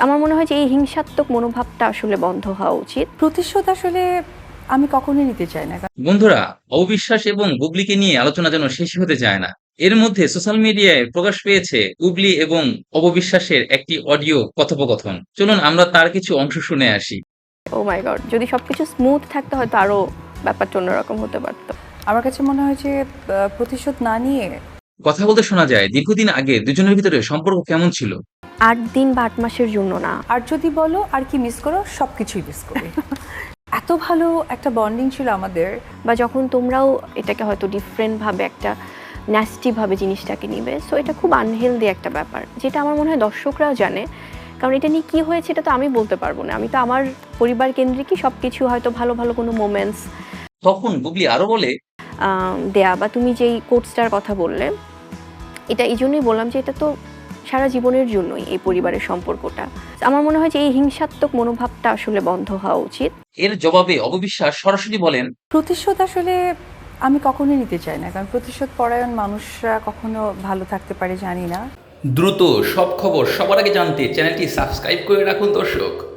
আমার মনে হয় যে এই হিংসাত্মক মনোভাবটা আসলে বন্ধ হওয়া উচিত। প্রতিশোধ আসলে আমি কখনোই নিতে চাই না। বন্ধুরা, অবিশ্বাস এবং গুগলিকে নিয়ে আলোচনা যেন শেষ হতে চায় না। এর মধ্যে সোশ্যাল মিডিয়ায় প্রকাশ পেয়েছে গুগলি এবং অপবিশ্বাসের একটি অডিও কথোপকথন। চলুন আমরা তার কিছু অংশ শুনে আসি। ও মাই গড, যদি সবকিছু স্মুথ থাকতো হয়তো আরো ব্যাপারটা অন্যরকম হতে পারতো। আমার কাছে মনে হয় যে প্রতিশোধ না নিয়ে কথা বলতে শোনা যায় দীর্ঘদিন আগে দুজনের ভিতরে সম্পর্ক কেমন ছিল। 8 দিন বা 8 মাসের জন্য না। আর যদি বলো আর কি মিস করো, সবকিছুই মিস করি। এত ভালো একটা বন্ডিং ছিল আমাদের। বা যখন তোমরাও এটাকে হয়তো ডিফারেন্ট ভাবে একটা ন্যাস্টি ভাবে জিনিসটাকে নিবে, সো এটা খুব আনহেলদি একটা ব্যাপার, যেটা আমার মনে হয় দর্শকরাও জানে। কারণ এটা নিয়ে কী হয়েছে এটা তো আমি বলতে পারবো না, আমি তো আমার পরিবার কেন্দ্রিকই সব কিছু, হয়তো ভালো ভালো কোনো মোমেন্টস তখন গুগলি আরো বলে, দেয়া। বা তুমি যেই কোর্সটার কথা বললে, এটা এই জন্যই বললাম যে এটা তো সারা জীবনের জন্যই এই পরিবারের সম্পর্কটা। আমার মনে হয় যে এই হিংসাত্মক মনোভাবটা আসলে বন্ধ হওয়া উচিত। এর জবাবে অপবিশ্বাস সরাসরি বলেন, প্রতিশোধ আসলে আমি কখনোই নিতে চাই না, কারণ প্রতিশোধ পরায়ণ মানুষরা কখনো ভালো থাকতে পারে জানি না। দ্রুত সব খবর সবার আগে জানতে চ্যানেলটি সাবস্ক্রাইব করে রাখুন দর্শক।